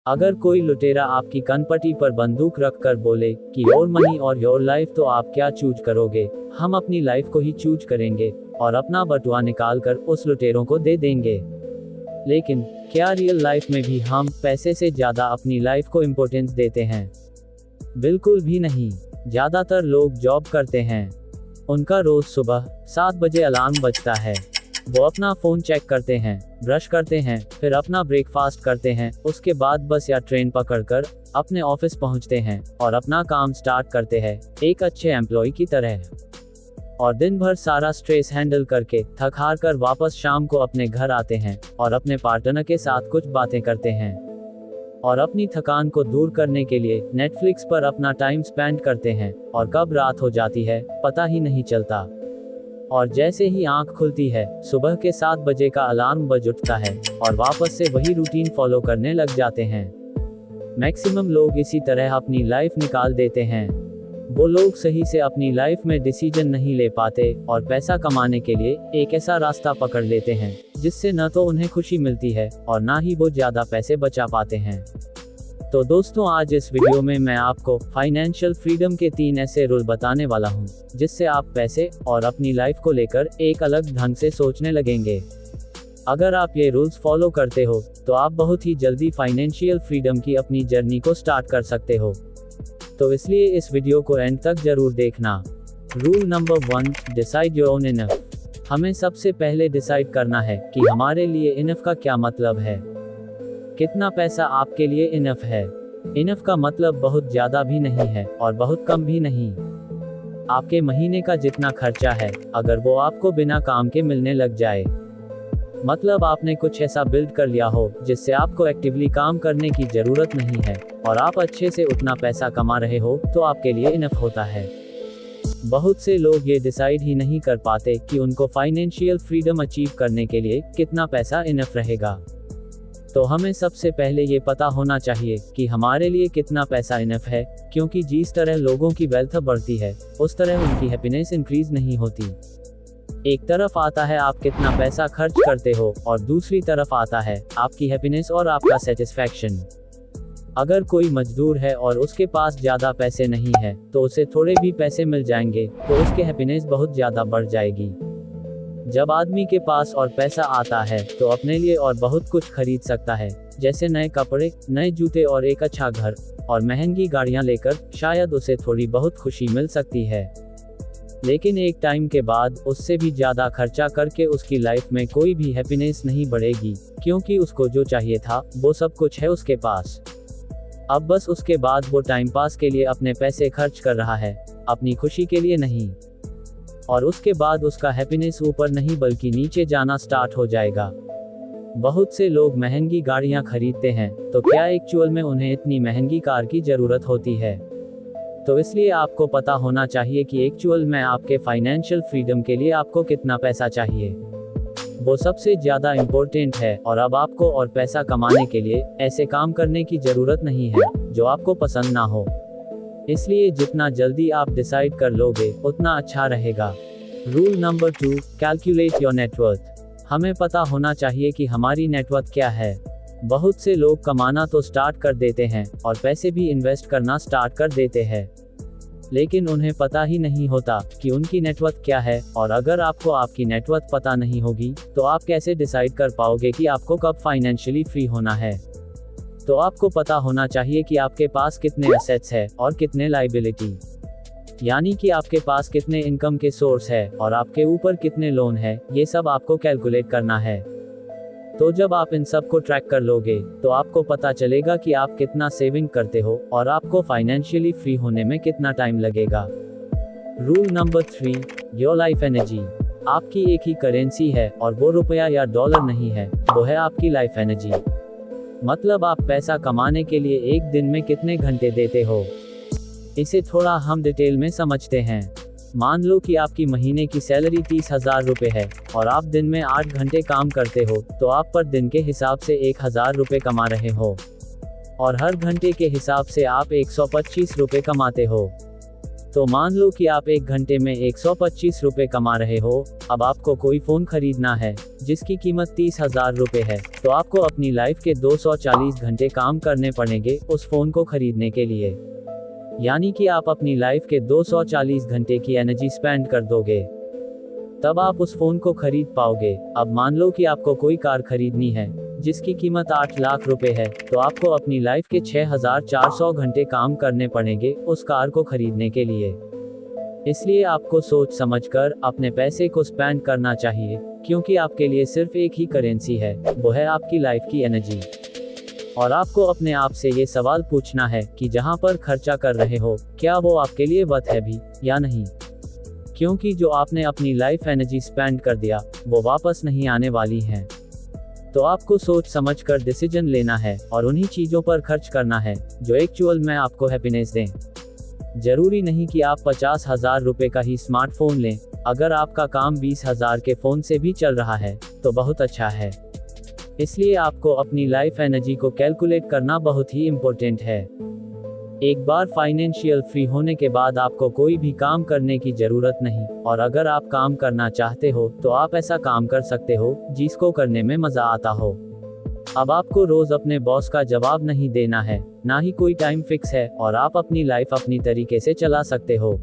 अगर कोई लुटेरा आपकी कनपटी पर बंदूक रखकर बोले कि योर मनी और योर लाइफ, तो आप क्या चूज करोगे? हम अपनी लाइफ को ही चूज करेंगे और अपना बटुआ निकालकर उस लुटेरों को दे देंगे। लेकिन क्या रियल लाइफ में भी हम पैसे से ज्यादा अपनी लाइफ को इम्पोर्टेंस देते हैं? बिल्कुल भी नहीं। ज्यादातर लोग जॉब करते हैं, उनका रोज सुबह 7 बजे अलार्म बजता है, वो अपना फोन चेक करते हैं, ब्रश करते हैं, फिर अपना ब्रेकफास्ट करते हैं, उसके बाद बस या ट्रेन पकड़कर अपने ऑफिस पहुंचते हैं और अपना काम स्टार्ट करते हैं एक अच्छे एम्प्लॉय की तरह। और दिन भर सारा स्ट्रेस हैंडल करके थक हार कर वापस शाम को अपने घर आते हैं और अपने पार्टनर के साथ कुछ बातें करते हैं और अपनी थकान को दूर करने के लिए नेटफ्लिक्स पर अपना टाइम स्पेंड करते हैं और कब रात हो जाती है पता ही नहीं चलता। और जैसे ही आंख खुलती है सुबह के 7 बजे का अलार्म बज उठता है और वापस से वही रूटीन फॉलो करने लग जाते हैं। मैक्सिमम लोग इसी तरह अपनी लाइफ निकाल देते हैं। वो लोग सही से अपनी लाइफ में डिसीजन नहीं ले पाते और पैसा कमाने के लिए एक ऐसा रास्ता पकड़ लेते हैं जिससे न तो उन्हें खुशी मिलती है और ना ही वो ज्यादा पैसे बचा पाते हैं। तो दोस्तों, आज इस वीडियो में मैं आपको फाइनेंशियल फ्रीडम के 3 ऐसे रूल बताने वाला हूं जिससे आप पैसे और अपनी लाइफ को लेकर एक अलग ढंग से सोचने लगेंगे। अगर आप ये रूल्स फॉलो करते हो तो आप बहुत ही जल्दी फाइनेंशियल फ्रीडम की अपनी जर्नी को स्टार्ट कर सकते हो। तो इसलिए इस वीडियो को एंड तक जरूर देखना। Rule number 1, decide your own enough. हमें सबसे पहले डिसाइड करना है कि हमारे लिए इनफ का क्या मतलब है। कितना पैसा आपके लिए इनफ है? इनफ का मतलब बहुत ज्यादा भी नहीं है और बहुत कम भी नहीं। आपके महीने का जितना खर्चा है, अगर वो आपको बिना काम के मिलने लग जाए, मतलब आपने कुछ ऐसा बिल्ड कर लिया हो जिससे आपको एक्टिवली काम करने की जरूरत नहीं है और आप अच्छे से उतना पैसा कमा रहे हो, तो आपके लिए इनफ होता है। बहुत से लोग ये डिसाइड ही नहीं कर पाते कि उनको फाइनेंशियल फ्रीडम अचीव करने के लिए कितना पैसा इनफ रहेगा। तो हमें सबसे पहले ये पता होना चाहिए कि हमारे लिए कितना पैसा इनफ है, क्योंकि जिस तरह लोगों की वेल्थ बढ़ती है उस तरह उनकी हैप्पीनेस इंक्रीज नहीं होती। एक तरफ आता है आप कितना पैसा खर्च करते हो और दूसरी तरफ आता है आपकी हैप्पीनेस और आपका सेटिस्फैक्शन। अगर कोई मजदूर है और उसके पास ज्यादा पैसे नहीं है तो उसे थोड़े भी पैसे मिल जाएंगे तो उसकी हैप्पीनेस बहुत ज्यादा बढ़ जाएगी। जब आदमी के पास और पैसा आता है तो अपने लिए और बहुत कुछ खरीद सकता है, जैसे नए कपड़े, नए जूते और एक अच्छा घर और महंगी गाड़ियां लेकर शायद उसे थोड़ी बहुत खुशी मिल सकती है। लेकिन एक टाइम के बाद उससे भी ज्यादा खर्चा करके उसकी लाइफ में कोई भी हैप्पीनेस नहीं बढ़ेगी, क्योंकि उसको जो चाहिए था वो सब कुछ है उसके पास। अब बस उसके बाद वो टाइम पास के लिए अपने पैसे खर्च कर रहा है, अपनी खुशी के लिए नहीं। और उसके बाद उसका हैप्पीनेस ऊपर नहीं बल्कि नीचे जाना स्टार्ट हो जाएगा। बहुत से लोग महंगी गाड़ियां खरीदते हैं, तो क्या एक्चुअल में उन्हें इतनी महंगी कार की जरूरत होती है? तो इसलिए आपको पता होना चाहिए कि एक्चुअल में आपके फाइनेंशियल फ्रीडम के लिए आपको कितना पैसा चाहिए। वो सबसे ज्यादा इम्पोर्टेंट है। और अब आपको और पैसा कमाने के लिए ऐसे काम करने की जरूरत नहीं है जो आपको पसंद ना हो। इसलिए जितना जल्दी आप डिसाइड कर लोगे उतना अच्छा रहेगा। Rule number 2, calculate your net worth. हमें पता होना चाहिए कि हमारी नेटवर्थ क्या है। बहुत से लोग कमाना तो स्टार्ट कर देते हैं और पैसे भी इन्वेस्ट करना स्टार्ट कर देते हैं, लेकिन उन्हें पता ही नहीं होता कि उनकी नेटवर्थ क्या है। और अगर आपको आपकी नेटवर्थ पता नहीं होगी तो आप कैसे डिसाइड कर पाओगे कि आपको कब फाइनेंशियली फ्री होना है? तो आपको पता होना चाहिए कि आपके पास कितने एसेट्स है और कितने लायबिलिटी, यानी कि आपके पास कितने इनकम के सोर्स है और आपके ऊपर कितने लोन है। ये सब आपको कैलकुलेट करना है। तो जब आप इन सब को ट्रैक कर लोगे तो आपको पता चलेगा कि आप कितना सेविंग करते हो और आपको फाइनेंशियली फ्री होने में कितना टाइम लगेगा। Rule number 3, your life energy. आपकी एक ही करेंसी है और वो रुपया या डॉलर नहीं है, वो है आपकी लाइफ एनर्जी। मतलब आप पैसा कमाने के लिए एक दिन में कितने घंटे देते हो। इसे थोड़ा हम डिटेल में समझते हैं। मान लो कि आपकी महीने की सैलरी 30,000 रुपए है और आप दिन में 8 घंटे काम करते हो, तो आप पर दिन के हिसाब से 1,000 रुपए कमा रहे हो और हर घंटे के हिसाब से आप 125 रुपए कमाते हो। तो मान लो कि आप 1 घंटे में 125 रुपए कमा रहे हो। अब आपको कोई फ़ोन खरीदना है जिसकी कीमत 30,000 रुपए है, तो आपको अपनी लाइफ के 240 घंटे काम करने पड़ेंगे उस फ़ोन को खरीदने के लिए। यानी कि आप अपनी लाइफ के 240 घंटे की एनर्जी स्पेंड कर दोगे, तब आप उस फ़ोन को खरीद पाओगे। अब मान लो कि आपको कोई कार खरीदनी है जिसकी कीमत 8 लाख रुपए है, तो आपको अपनी लाइफ के 6,400 घंटे काम करने पड़ेंगे उस कार को खरीदने के लिए। इसलिए आपको सोच समझकर अपने पैसे को स्पेंड करना चाहिए, क्योंकि आपके लिए सिर्फ एक ही करेंसी है, वो है आपकी लाइफ की एनर्जी। और आपको अपने आप से ये सवाल पूछना है कि जहाँ पर खर्चा कर रहे हो, क्या वो आपके लिए वर्थ है भी या नहीं। क्योंकि जो आपने अपनी लाइफ एनर्जी स्पेंड कर दिया वो वापस नहीं आने वाली है। तो आपको सोच समझकर डिसीजन लेना है और उन्हीं चीज़ों पर खर्च करना है जो एक्चुअल में आपको हैप्पीनेस दें। जरूरी नहीं कि आप 50,000 रुपए का ही स्मार्टफोन लें। अगर आपका काम 20,000 के फ़ोन से भी चल रहा है तो बहुत अच्छा है। इसलिए आपको अपनी लाइफ एनर्जी को कैलकुलेट करना बहुत ही इम्पोर्टेंट है। एक बार फाइनेंशियल फ्री होने के बाद आपको कोई भी काम करने की ज़रूरत नहीं, और अगर आप काम करना चाहते हो तो आप ऐसा काम कर सकते हो जिसको करने में मज़ा आता हो। अब आपको रोज़ अपने बॉस का जवाब नहीं देना है, ना ही कोई टाइम फिक्स है, और आप अपनी लाइफ अपनी तरीके से चला सकते हो।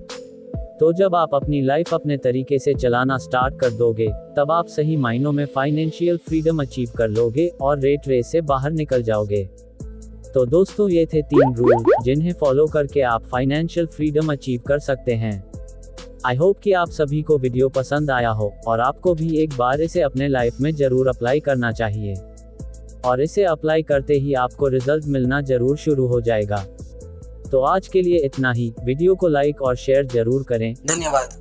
तो जब आप अपनी लाइफ अपने तरीके से चलाना स्टार्ट कर दोगे, तब आप सही मायनों में फाइनेंशियल फ्रीडम अचीव कर लोगे और रेट रेस से बाहर निकल जाओगे। तो दोस्तों, ये थे 3 रूल जिन्हें फॉलो करके आप फाइनेंशियल फ्रीडम अचीव कर सकते हैं। आई होप कि आप सभी को वीडियो पसंद आया हो और आपको भी एक बार इसे अपने लाइफ में जरूर अप्लाई करना चाहिए, और इसे अप्लाई करते ही आपको रिजल्ट मिलना जरूर शुरू हो जाएगा। तो आज के लिए इतना ही। वीडियो को लाइक और शेयर जरूर करें। धन्यवाद।